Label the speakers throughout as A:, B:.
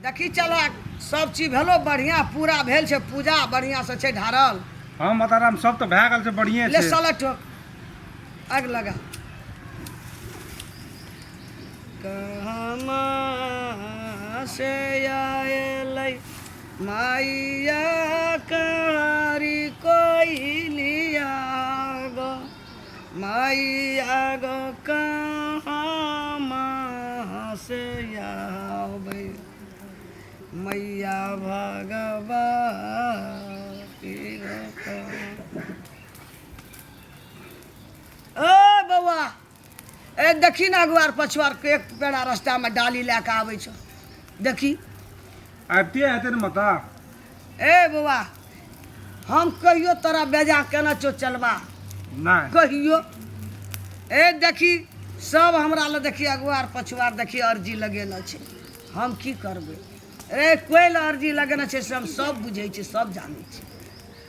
A: देखी चला सब चीज भेलो बढ़िया पूरा भेल छे पूजा बढ़िया से छे ढारल।
B: हां माताराम सब तो भए गेल छे बढ़िया छे।
A: ले साला ठोक आग लगा कहमा से आएलै माइया कारी कोइलिया गो माइया गो कहमा से आबै मैया भगवती ओ बउआ ए देखी ना अगुआर पछुआर के एक पेड़ा रास्ता में डाली लेके आबै छ देखी
B: आबते हेते न माता।
A: ए बउआ हम कहियो तोरा बेजा केना चो चलबा
B: नहीं
A: कहियो ए देखी सब हमरा ले देखी अगुआर पछुआर देखी अर्जी लगेने छे हम की करबे रे कोई ले अर्जी लगेने छे से हम सब बुझे छे सब जाने छे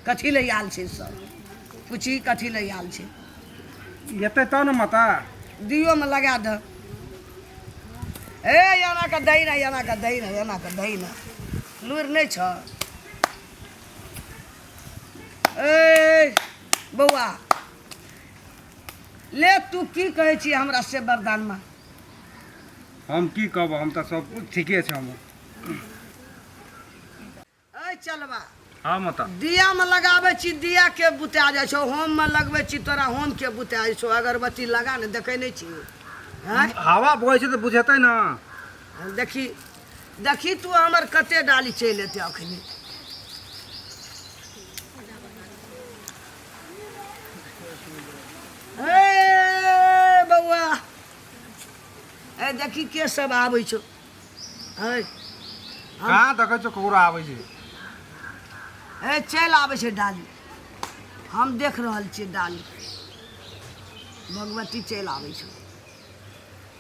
A: कथी ले आल छे सब पूछी कथी ले आल छे
B: येते त न माता
A: दियो में लगा द ए याना का दही ना याना का दही ना याना का दही ना लूर नहीं छ ए बउआ ले तू की कहे छी हमरा से वरदान में
B: हम की कहब हम त सब कुछ ठीके छे हम।
A: ए चलबा
B: हां माता
A: दिया में लगावे छी दिया के बुता जाय छो होम में लगवे छी तोरा होम के बुता जाय छो अगरबत्ती लगा ने देखे नहीं छी हैं
B: हवा बहै छे त बुझेतै न
A: देखी देखी तू हमर कते डाली चल एते अखनी ए बउआ ए देखी के सब आबै छो है
B: कहां देखै छो ककरो आबै छे
A: ए चल आबै छे डाली हम देख रहल छी डाली भगवती चल आबै छो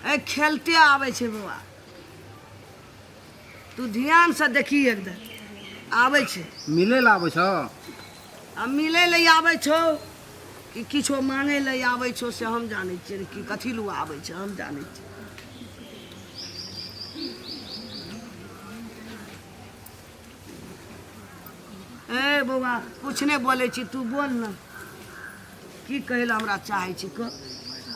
A: ए खेलते आबै छे बउआ तू ध्यान से देखी एकदम आबै छे
B: मिले ला आबै छो
A: आ मिले ले आबै छो कि किछो मांगे ले आबै छो से हम जानै छियै कि कथी लू आबै छे हम जानै छियै। ए बउआ कुछ नहीं बोले छी तू बोल ना की कहला हमरा चाहे छी क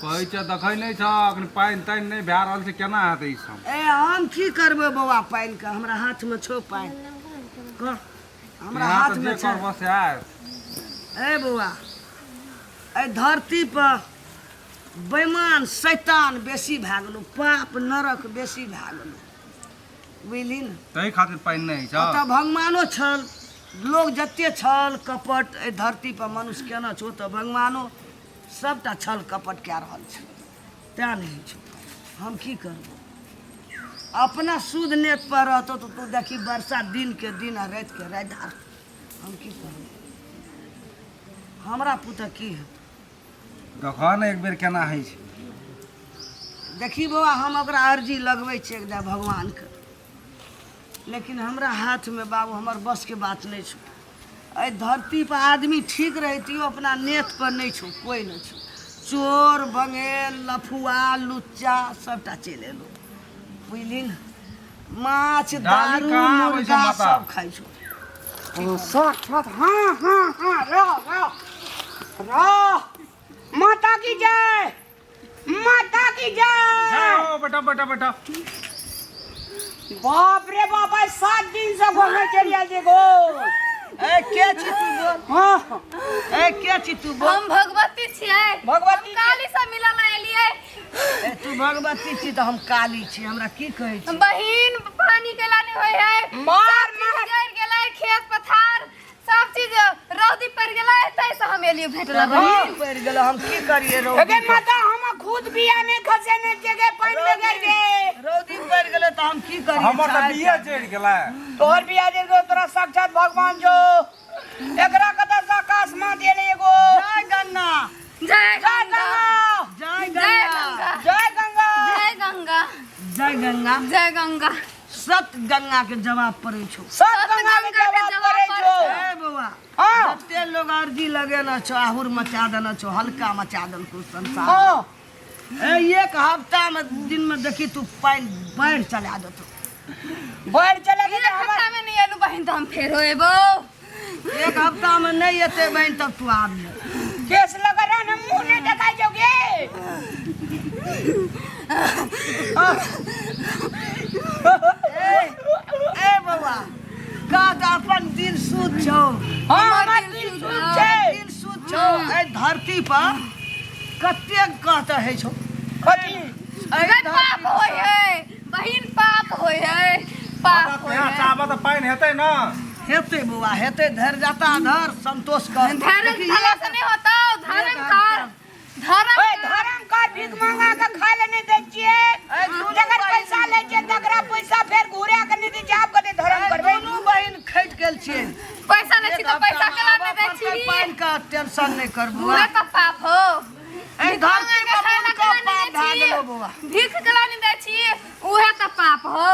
B: कहै छे देखै नै छ अखन पाइन ताइन नै भए रहल छे केना हेतै ई सब।
A: ए हम की करबे बउआ पाइन के हमरा हाथ में छो पाइन क हमरा हाथ में छो
B: करबो से आय
A: ए बउआ ए धरती पर बेईमान शैतान बेसी भए गेलो पाप नरक बेसी भए गेलो बुझली न
B: तै खातिर पाइन नै छ
A: ओतऽ भगवानो छल लोग जते छल कपट ए धरती पर मनुष्य केना छो तऽ भगवानो सबटा छल कपट कए रहल छै तें नहीं छो हम की करबो अपना शुद्ध नेत पर रहतो तो तू देखी वर्षा दिन के दिन आ रात के रात धार हम की करबो हमरा पुता की है
B: देखो न एक बेर केना है छे
A: देखी बउआ हम ओकरा अर्जी लगबै छियै एकदम भगवान के लेकिन हमरा हाथ में बाबू हमर बस के बात नहीं छो ए धरती पर आदमी ठीक रहतियो अपना नेत पर नहीं छो कोई नहीं छो चोर बंगेल लफुआ लुच्चा सबटा चलि एलो बुझली न माछ दारू मुर्गा सब खाइ छो साथ साथ हाँ हाँ हाँ रो माता की जय माता की जय
B: जाओ बेटा बेटा बेटा
A: बाप रे बाप 7 दिन से घूमे चलिया जे गो ए के छी तू बोल हां ए के छी तू बोल
C: हम भगवती छियै
A: भगवती
C: काली से मिलल एलियै
A: ए तू भगवती छी त हम काली छी हमरा की कहै छी
C: बहिन पानी के लाने होय है
A: मार
C: मार गिर गेलै खेत पथार सब चीज रौदी पड़ गेलै तै से हम एलियै भेटला बहिन
A: पड़ गेल हम की करिए रौदी
D: अगे माता हम खुद बिया में खसे ने जगह पानी में गिर गए
A: रौदी पड़ गेल त हम की करिए
B: हमर त बिया चढ़ गेलै
D: तोहर बिया जे गो तोरा साक्षात भगवान जो एकरा कत से आकाश मां देले एगो
A: जय गन्ना
C: जय गंगा
A: जय
C: जय
A: गंगा
C: गंगा
D: जय गंगा
C: जय गंगा
A: जय गंगा
C: जय गंगा
A: सत गंगा के जवाब पड़े छो
D: सब गंगा के जवाब करे जो
A: ए बउआ
D: हां
A: जते लोग अर्जी लगेना छो आहुर मचा देना छो हल्का मचा देल को संसार
D: हां
A: ए एक हफ्ता में दिन में देखी तू पानी बाढ़ चला देतो
D: बढ़ चले
C: एक हफ्ता में नहीं आलू बहन तो हम फेरो एबो।
A: एक हफ्ता में नहीं अते बहन तब तू आबी।
D: केस लगा रहा ना मुंह नहीं दिखाई जोगे।
A: ए बउआ का अपन दिल शुद्ध छौ।
D: हां हमार दिल शुद्ध छै।
A: दिल शुद्ध छौ। ए धरती पर कते कहता है छौ।
D: कथी
C: अगर पाप होय है बहन, पाप होय है, पाप होय
B: यहाँ
C: है।
B: चाहबा तो पानी हेतै ना।
A: हेते बुआ हेते धर जाता धर संतोष कर।
C: धर्म
A: देखी
C: धर्म से नहीं होता, धर्म कर, धर्म
D: ओए
C: कर।
D: धर्म का भीख मांगा के खाए ले नहीं दे छिए। जगर पैसा ले छिए तकरा पैसा फेर घुरे के नहीं दी जाब के धर्म करबे।
A: दोनों बहन खट गेल छिए।
C: पैसा नहीं छी तो पैसा केला नहीं दे छी।
A: पानी का टेंशन नहीं कर बुआ।
C: पूरा तो पाप हो।
A: ए धरती पर उनका पाप भागलो बुआ।
C: भीख केला नहीं दे छी, उहे तो पाप हो।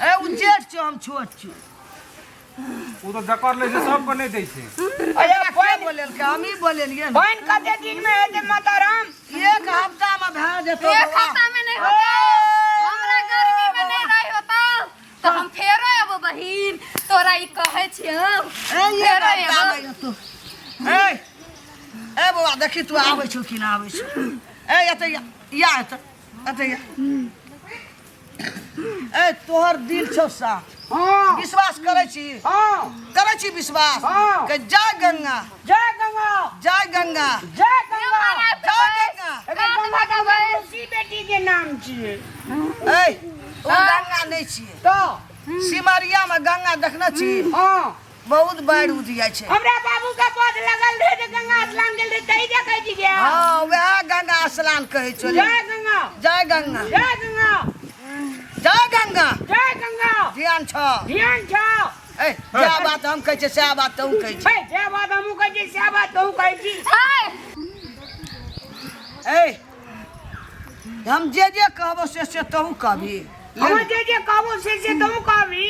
A: ए उ जेठ छौ हम छोट छी।
B: वो तो जकर ले से सब को नहीं दै छै।
D: अरे
A: के
D: बहन
A: बोलेल के हम ही बोलेलिए ना।
D: बहन कते दिन में है जे माता राम?
A: एक हफ्ता में भा जेतो
C: एक
A: बुआ।
C: हफ्ता में नहीं होता, हमरा गर्मी में नहीं रही होता तो हम फेरो एबो बहिन। तोरा ई कहे छियौ
A: ए ये
C: फेरो
A: हफ्ता
C: एबो।
A: में तो ए बुआ देखी तू आबै छौ कि ना आबै छौ। ए एते या एते या। ए तोहर दिल छौ साफ।
D: हां
A: विश्वास करे छी।
D: हां
A: करे छी विश्वास।
D: हाँ।
A: के जय गंगा
D: जय गंगा
A: जय गंगा
D: जय गंगा।
A: जय गंगा।
D: अरे गंगा का बेटी बेटी के नाम छिए।
A: ए ओ गंगा नहीं छिए।
D: तो
A: सिमरिया में गंगा देखना छी।
D: हां
A: बहुत बाढ़ उठ जाय छै।
D: हमरा बाबू का पद लगल रहे जे गंगा स्नान गेल रहे तई देखै छी गया।
A: हां वह गंगा स्नान कहै छौ।
D: जय गंगा
A: जय गंगा
D: जय गंगा
A: जय गंगा।
D: जय गंगा।
A: ध्यान छ।
D: ध्यान छौ।
A: ए क्या बात हम कहै छै से बात तू कहै छै।
D: हे जे बात हमहु कहै छी से बात तू कहै छी।
C: हाय
A: ए हम जे कहबो से तू कहबी।
D: हम जे कहबो से तू कहबी।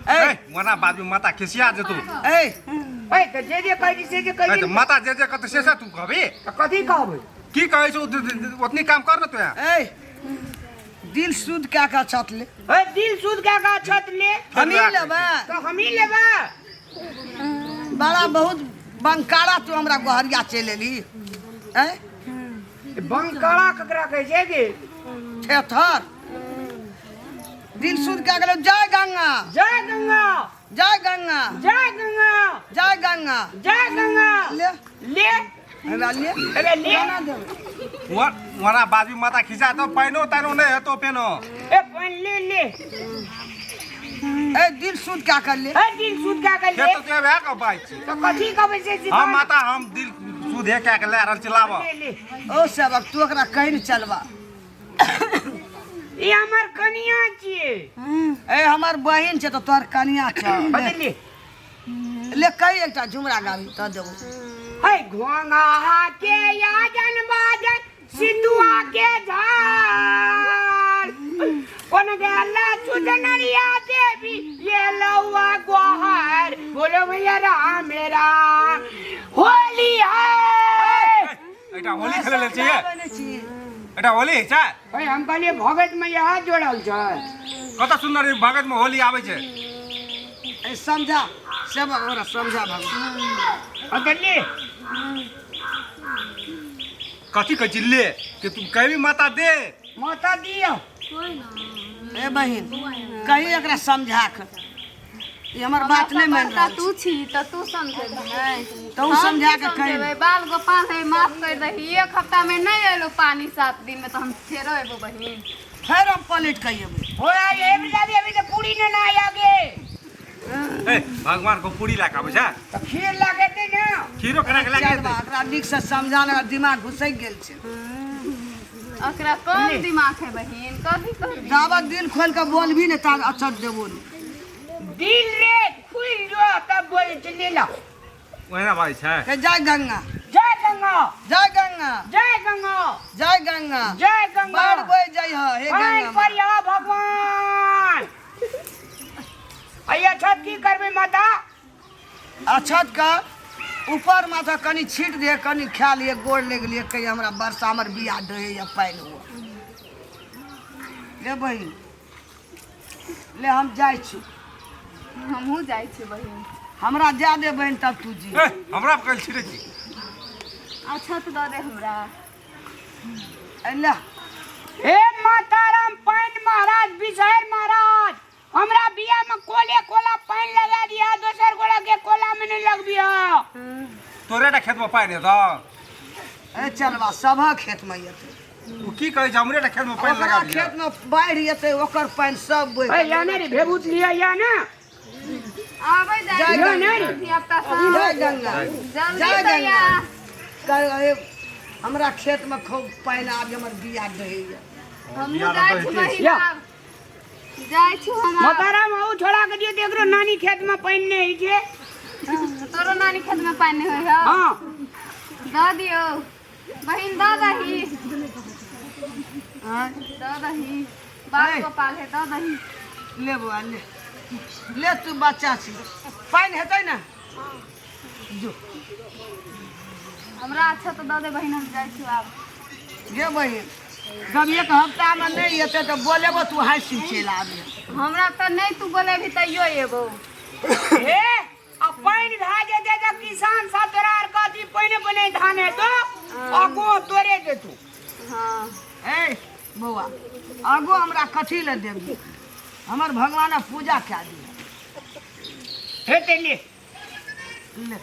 A: ए
B: मना बाद में माता खिसिया जेतू।
A: ए
D: ए त जे कहै छी से कहै छी।
B: माता जे कत से तू कहबी।
D: कथी कहबै?
B: की कहै छौ उतनी काम कर न तू।
A: ए दिल शुद्ध क्या का छत ले।
D: ए दिल शुद्ध का छत ले।
A: हम ही लेबा।
D: तो हम ही लेबा।
A: बड़ा बहुत बंकारा तू हमरा गोहरिया चल एली। ए
D: बंकारा ककरा कहै छै गे?
A: थेथर दिल शुद्ध क्या गेलो। जय गंगा
D: जय गंगा
A: जय गंगा
D: जय गंगा
A: जय गंगा।
D: जय गंगा।
A: ले
D: ले
A: हमरा ले
D: अरे ले
A: ना दे।
B: वना बाद में माता खिसिया तो पाइनो तानो नहीं है तो पेनो।
D: ए पन ले ले।
A: ए दिल शुद्ध क्या कर ले।
D: ए दिल शुद्ध का
B: ये
D: ले।
B: तो ते भे का बाई छी।
D: तो कथी कहबै से
B: हम माता हम दिल सुधे क्या के ले रहल चलाव।
D: ले ले।
A: ओ सेवक तू ओकरा कहीं न चलबा।
D: ई हमर कनिया छिए।
A: ए हमर बहिन छै तो तोहर कनिया छ।
D: अरे ले
A: ले कई एकटा झुमरा गाबी त देबो।
D: है घोंगा के याजन बाजन सिंधुआ के झाल कोन गेला चुदनरिया देवी ये लौआ गोहर बोलो भैया राम मेरा होली है।
B: एटा होली खेले ले चाहिए।
A: ए
B: एटा होली छै।
D: भाई हम कहलिए भगत में यहाँ जोड़ल छै।
B: कत सुंदर भगत में होली आवे छै।
A: समझा सेवक ओकरा समझा भगवान।
D: अगले
B: कथी कह चिल्ले कि तू कभी माता दे।
D: माता दियो।
A: ए बहिन कहीं एकरा समझा के। ये हमर बात नहीं मान रहा।
C: तू छी तो तू समझे।
A: तू समझा के कहीं।
C: बाल गोपाल है माफ कर दही। एक हफ्ता में नहीं आलो पानी 7 दिन में तो हम फेरो एबो बहिन।
A: फिर हम पलट कहिए
D: हो ये भी अभी तो पूरी न ना आगे।
B: ए भगवान को पूरी लाका बुझा।
D: तो खीर लागते ना।
B: खीरो करा के लागे दे।
A: एकरा नीक से समझाने दिमाग घुसै गेल छै।
C: ओकरा कम दिमाग है बहिन। कभी कभी
A: जाबत दिल खोल के बोलबी ने ता अच्छा देबो।
D: दिल रे खुल जो तब बोल चले ला।
B: ओहिना भाई छै।
A: के जय गंगा
D: जय गंगा
A: जय गंगा
D: जय गंगा
A: जय गंगा।
D: जय गंगा।
A: बाढ़ बोय जय हे गंगा।
D: पर या भगवान अया छत की करबे माता?
A: अछत का ऊपर माथा कनी छीट दे कनी खा लिए गोड़ ले गेलिए कहीं हमरा वर्षा हमर बियाह डहे या पाइन हुआ। ले बहिन ले हम जाइ छी
C: हमहू जाइ छी बहिन।
A: हमरा दे दे बहन तब तू जी
B: हमरा कल छिरे छी
C: अच्छा तो दे हमरा।
A: अल्लाह
D: हे माताराम पान महाराज बिसहर महाराज हमरा बिया में कोले कोला पान लगा दिया दोसर गोड़ा के कोला में नहीं लग बिया।
B: तोरे टा खेत में पाइन है तो
A: ए चलवा सभा खेत में येते
B: तू की कहै छ हमरे टा खेत में पाइन लगा
A: ओकरा
B: दिया
A: खेत में बाढ़ येते ओकर पानि सब बोइ
D: ए या नहीं भेबूत लिया या ना
C: आबै
A: जय
C: जाइ
A: गंगा।
C: धियापुता
A: जय
C: सब
A: गंगा
C: जल्दी
A: जय
C: दैया।
A: गंगा हमरा खेत में खूब पानि आबि हमर बिया दहैया
C: हमहू जाइ छी बहिन
D: या।
C: आब। जाइ छी हम आब।
D: माताराम आऊ छोड़ा के दियो देखरो नानी खेत में पान नहीं छे।
C: तोरो नानी खेत में पानी होय है।
D: हां
C: दऽ दियो बहिन दऽ दही।
A: हाँ
C: दऽ दही बाल
A: है।
C: गोपाल है दऽ दही।
A: ले बुआ ले ले तू बच्चा छी पानि हेतै ने जो
C: हमरा अच्छा तो दऽ दे बहिन हम जाइ छी आब।
A: गे बहिन जब एक हफ्ता में नहीं एते तो बोलेबो तू हंसी चलि आबे
C: हमरा तऽ नहीं तू बोलेबी तैयो एबो।
D: हे आ पान भाजे दे तो किसान सब तोरा आर कथी पानी बने धान है तो आगो तोरे दे तू।
C: हाँ
A: ए बौआ आगो हमरा कथी ले देबी हमर भगवान पूजा कए दी
D: हे ते ले
A: ले